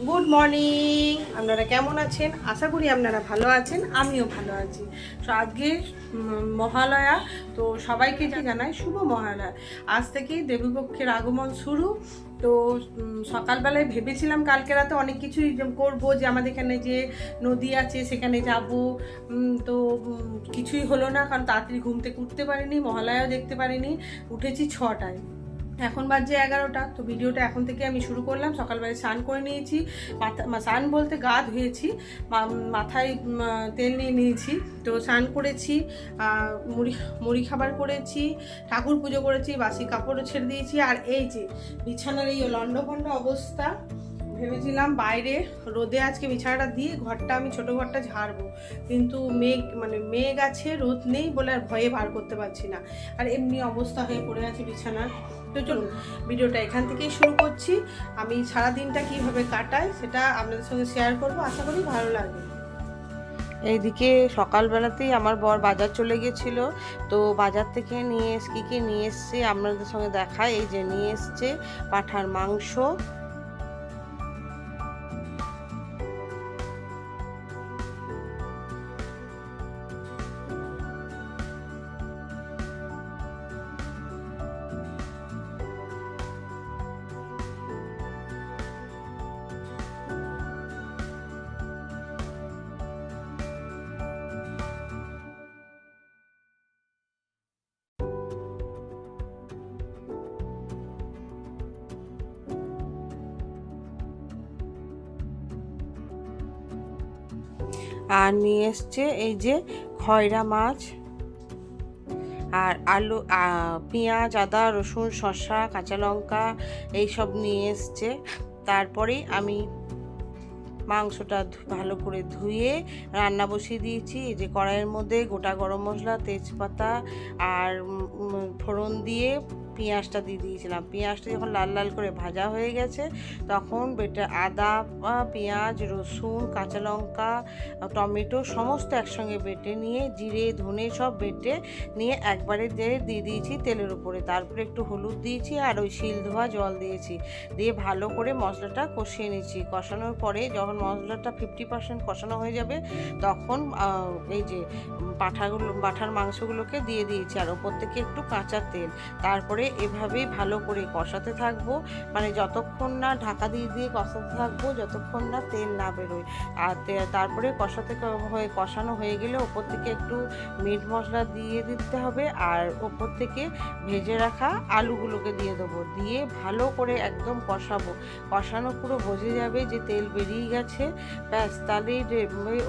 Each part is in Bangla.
Good morning. আপনারা কেমন আছেন? আশা করি আপনারা ভালো আছেন, আমিও ভালো আছি। তো আজকে মহালয়া, তো সবাইকে জানাই শুভ মহালয়া। আজ থেকেই দেবীপক্ষের আগমন শুরু। তো সকালবেলায় ভেবেছিলাম কালকে রাতে অনেক কিছুই করবো, যে আমাদের এখানে যে নদী আছে সেখানে যাব, তো কিছুই হলো না, কারণ তাড়াতাড়ি ঘুম থেকে উঠতে পারিনি, মহালয়াও দেখতে পারিনি। উঠেছি 6টায়, এখন বাজে 11টা। তো ভিডিওটা এখন থেকে আমি শুরু করলাম। সকালবেলা স্নান করে নিয়েছি, স্নান বলতে গা ধুয়েছি, মাথায় তেল নিয়ে নিয়েছি। তো স্নান করেছি, মুড়ি খাবার করেছি, ঠাকুর পুজো করেছি, বাসি কাপড়ও ছেড়ে দিয়েছি। আর এই যে বিছানার এই লন্ডভন্ড অবস্থা, ভেবেছিলাম বাইরে রোদে আজকে বিছানাটা দিয়ে ঘরটা, আমি ছোটো ঘরটা ঝাড়বো, কিন্তু মেঘ আছে, রোদ নেই বলে আর ভয়ে বার করতে পারছি না। আর এমনি অবস্থা হয়ে পড়ে আছে বিছানার। তো চলুন ভিডিওটা এখান থেকেই শুরু করছি। আমি সারাদিনটা কীভাবে কাটাই সেটা আপনাদের সঙ্গে শেয়ার করব, আশা করি ভালো লাগবে। এইদিকে সকালবেলাতেই আমার বর বাজার চলে গেছিলো। তো বাজার থেকে কী কী নিয়ে এসছে আপনাদের সঙ্গে দেখায়। এই যে নিয়ে এসছে পাঁঠার মাংস, আর নিয়ে এসছে এই যে খয়রা মাছ, আর আলু, পেঁয়াজ, আদা, রসুন, শসা, কাঁচা লঙ্কা এইসব নিয়ে এসছে। তারপরেই আমি মাংসটা ভালো করে ধুয়ে রান্না বসিয়ে দিয়েছি। এই যে কড়াইয়ের মধ্যে গোটা গরম মশলা, তেজপাতা আর ফোড়ন দিয়ে পেঁয়াজটা দিয়ে দিয়েছিলাম। পেঁয়াজটা যখন লাল লাল করে ভাজা হয়ে গেছে, তখন আদা, পেঁয়াজ, রসুন, কাঁচা লঙ্কা, টমেটো সমস্ত একসঙ্গে বেটে নিয়ে, জিরে ধনে সব বেটে নিয়ে একবারে দিয়ে দিয়েছি তেলের উপরে। তারপরে একটু হলুদ দিয়েছি আর ওই শিল ধোয়া জল দিয়েছি, দিয়ে ভালো করে মশলাটা কষিয়ে নিচ্ছি। কষানোর পরে যখন মশলাটা 50% কষানো হয়ে যাবে, তখন এই যে পাঁঠার মাংসগুলোকে দিয়ে দিয়েছি, আর ওপর থেকে একটু কাঁচা তেল। তারপরে এভাবেই ভালো করে কষাতে থাকবো, মানে যতক্ষণ না ঢাকা দিয়ে কষাতে থাকবো, যতক্ষণ না তেল না বেরোয়। আর তারপরে কষানো হয়ে গেলে ওপর থেকে একটু মিট মশলা দিয়ে দিতে হবে, আর ওপর থেকে ভেজে রাখা আলুগুলোকে দিয়ে দেবো, দিয়ে ভালো করে একদম কষানো পুরো বোঝা যাবে যে তেল বেরিয়ে গেছে, ব্যাস। তাহলেই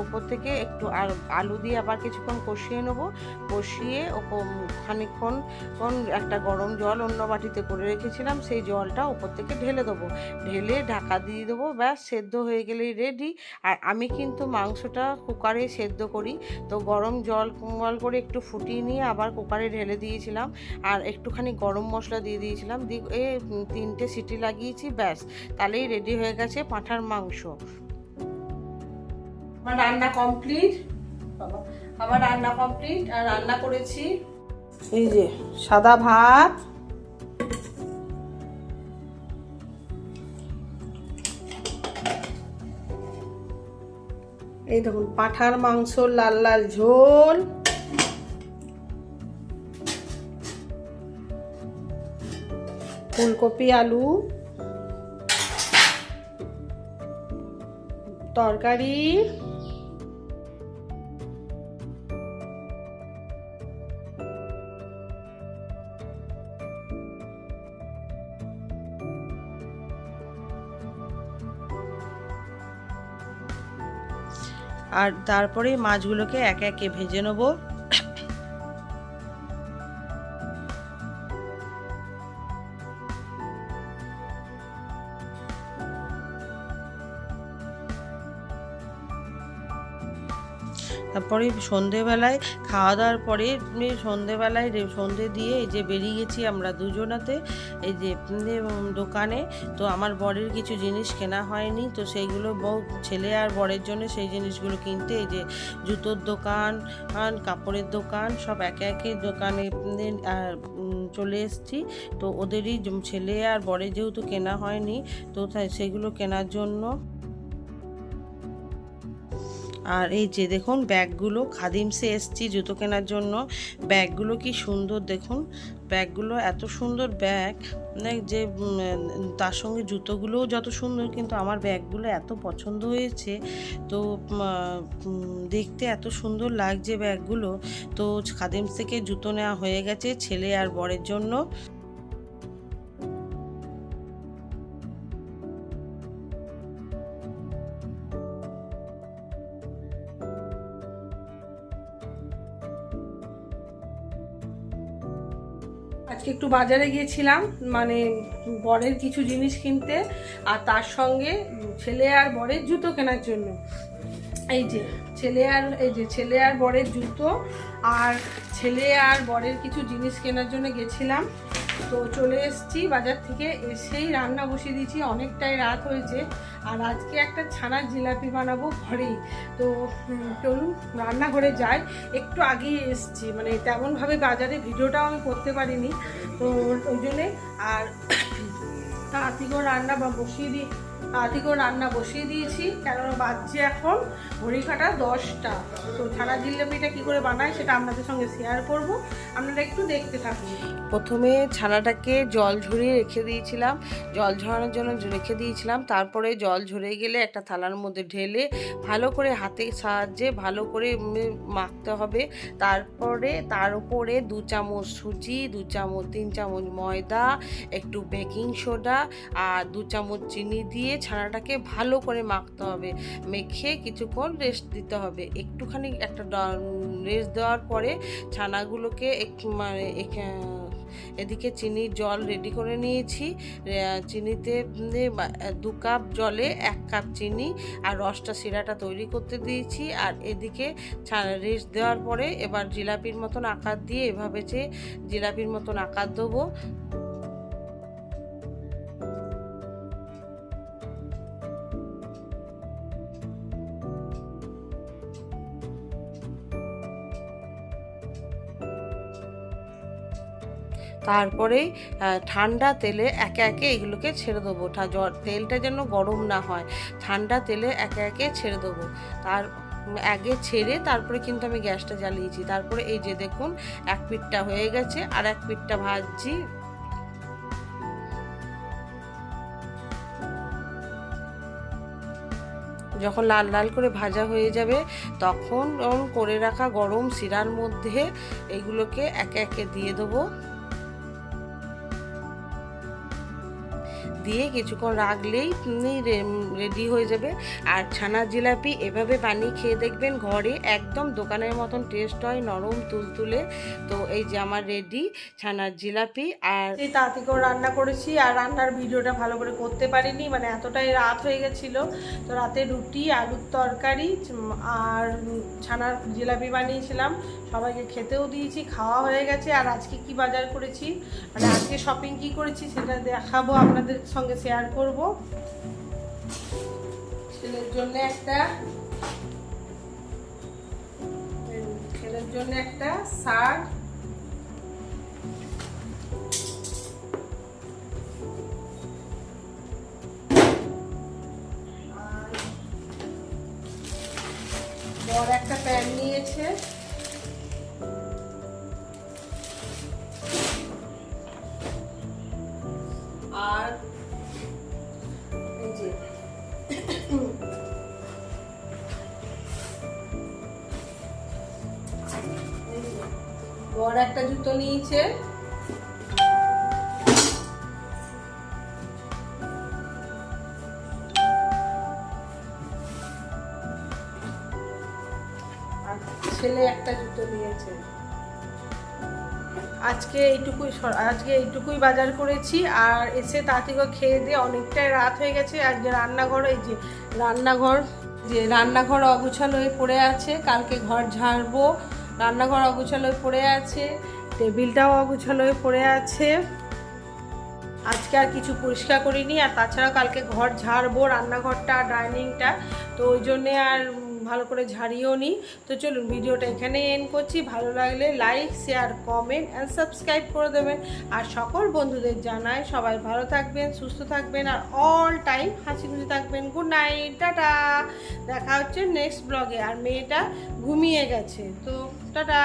ওপর থেকে একটু আলু দিয়ে আবার কিছুক্ষণ কষিয়ে নেবো। কষিয়ে খানিকক্ষণ একটা গরম জল অন্য বাটিতে করে রেখেছিলাম, সেই জলটা ওপর থেকে ঢেলে দেবো, ঢেলে ঢাকা দিয়ে দেবো, ব্যাস। সেদ্ধ হয়ে গেলেই রেডি। আর আমি কিন্তু মাংসটা কুকারে সেদ্ধ করি, তো গরম জল করে একটু ফুটিয়ে নিয়ে আবার কুকারে ঢেলে দিয়েছিলাম, আর একটুখানি গরম মশলা দিয়ে দিয়েছিলাম, দিয়ে 3টে সিটি লাগিয়েছি, ব্যাস। তাহলেই রেডি হয়ে গেছে পাঁঠার মাংস। আমার রান্না কমপ্লিট, আর রান্না করেছি এই যে সাদা ভাত, এই দেখুন পাঁঠার মাংস, লাল লাল ঝোল, ফুলকপি আলু তরকারি, আর তারপরে মাছগুলোকে একে একে ভেজে নেবো। তারপরে সন্ধেবেলায় খাওয়া দাওয়ার পরে সন্ধে দিয়ে এই যে বেরিয়ে গেছি আমরা দুজনাতে এই যে দোকানে। তো আমার বরের কিছু জিনিস কেনা হয়নি, তো সেইগুলো ছেলে আর বরের জন্য সেই জিনিসগুলো কিনতে এই যে জুতোর দোকান, কাপড়ের দোকান সব একে একে দোকানে চলে এসেছি। তো ওদেরই ছেলে আর বরের যেহেতু কেনা হয়নি, তো সেগুলো কেনার জন্য আর এই যে দেখুন ব্যাগগুলো, খাদিমসে এসছি জুতো কেনার জন্য। ব্যাগগুলো কি সুন্দর দেখুন, ব্যাগগুলো এত সুন্দর ব্যাগ, যে তার সঙ্গে জুতোগুলোও যত সুন্দর, কিন্তু আমার ব্যাগগুলো এত পছন্দ হয়েছে। তো দেখতে এত সুন্দর লাগছে ব্যাগগুলো। তো খাদিমস থেকে জুতো নেওয়া হয়ে গেছে ছেলে আর বরের জন্য। আজকে একটু বাজারে গিয়েছিলাম, মানে বরের কিছু জিনিস কিনতে, আর তার সঙ্গে ছেলে আর বরের জুতো কেনার জন্য। এই যে ছেলে আর বরের জুতো আর ছেলে আর বরের কিছু জিনিস কেনার জন্য গেছিলাম। তো চলে এসেছি বাজার থেকে, এসেই রান্না বসিয়ে দিয়েছি, অনেকটাই রাত হয়েছে। আর আজকে একটা ছানার জিলাপি বানাবো ঘরেই। তো চলুন রান্নাঘরে যাই। একটু আগেই এসেছি, মানে তেমনভাবে বাজারে ভিডিওটাও আমি করতে পারিনি, তো ওই জন্যে। আর তাড়াতাড়ি রান্না বসিয়ে দিয়েছি, কেননা বাজছে এখন ঘড়ি কাটা 10টা। তো ছানার জিলাপিটা কী করে বানাই সেটা আপনাদের সঙ্গে শেয়ার করব, আপনারা একটু দেখতে থাকুন। প্রথমে ছানাটাকে জল ঝরিয়ে রেখে দিয়েছিলাম, জল ঝরানোর জন্য রেখে দিয়েছিলাম। তারপরে জল ঝরে গেলে একটা থালার মধ্যে ঢেলে ভালো করে হাতের সাহায্যে ভালো করে মাখতে হবে। তারপরে তার উপরে 2 চামচ সুজি, 3 চামচ ময়দা, একটু বেকিং সোডা আর 2 চামচ চিনি দিয়ে ছানাটাকে ভালো করে মাখতে হবে। মেখে কিছুক্ষণ রেস্ট দিতে হবে। একটুখানি একটা রেস্ট দেওয়ার পরে ছানাগুলোকে একটু মানে এদিকে চিনির জল রেডি করে নিয়েছি। চিনিতে 2 কাপ জলে 1 কাপ চিনি আর রসটা শিরাটা তৈরি করতে দিয়েছি। আর এদিকে রেস্ট দেওয়ার পরে এবার জিলাপির মতন আকার দিয়ে এভাবে যে জিলাপির মতন আকার দেবো। তারপরে ঠান্ডা তেলে একে একে এগুলোকে ছেড়ে দেবো। তেলটা যেন গরম না হয়, ঠান্ডা তেলে একে একে ছেড়ে দেবো। তার আগে ছেড়ে তারপরে কিন্তু আমি গ্যাসটা জ্বালিয়েছি। তারপরে এই যে দেখুন এক পিঠটা হয়ে গেছে, আর এক পিঠটা ভাজছি। যখন লাল লাল করে ভাজা হয়ে যাবে তখন করে রাখা গরম শিরার মধ্যে এগুলোকে একে একে দিয়ে দেবো। দিয়ে কিছুক্ষণ রাখলেই রেডি হয়ে যাবে। আর ছানার জিলাপি এভাবে বানিয়ে খেয়ে দেখবেন, ঘরে একদম দোকানের মতন টেস্ট হয়, নরম তুলতুলে। তো এই যে আমার রেডি ছানার জিলাপি। আর এই তাড়াতাড়ি করে রান্না করেছি, আর রান্নার ভিডিওটা ভালো করে করতে পারিনি, মানে এতটাই রাত হয়ে গেছিলো। তো রাতে রুটি, আলুর তরকারি আর ছানার জিলাপি বানিয়েছিলাম, সবাইকে খেতেও দিয়েছি, খাওয়া হয়ে গেছে। আর আজকে কি বাজার করেছি, মানে আজকে শপিং কি করেছি সেটা দেখাবো, আপনাদের সঙ্গে শেয়ার করব। ছেলের জন্য একটা শার্ট, বড় একটা প্যান্ট নিয়েছে, আর এই যে বড় একটা জুতো নিয়েছে। আর ছেলে একটা জুতো নিয়েছে। আজকে এইটুকুই বাজার করেছি। আর এসে তাড়াতাড়ি খেয়ে দিয়ে অনেকটাই রাত হয়ে গেছে। আজকে রান্নাঘর অগুছালো হয়ে পড়ে আছে, কালকে ঘর ঝাড়বো। রান্নাঘর অগুছালো হয়ে পড়ে আছে, টেবিলটাও অগুছালো হয়ে পড়ে আছে। আজকে আর কিছু পরিষ্কার করিনি। আর তাছাড়া কালকে ঘর ঝাড়বো, রান্নাঘরটা আর ডাইনিংটা, তো ওই জন্যে আর ভালো করে ঝাড়িয়েও নিই। তো চলুন ভিডিওটা এখানেই এন্ড করছি। ভালো লাগলে like, share, comment and subscribe করে দেবেন। আর সকল বন্ধুদের জানাই সবাই ভালো থাকবেন, সুস্থ থাকবেন আর অল টাইম হাসি খুশি থাকবেন। Good night, tata. দেখা হচ্ছে নেক্সট ব্লগে। আর মেয়েটা ঘুমিয়ে গেছে, তো টাটা।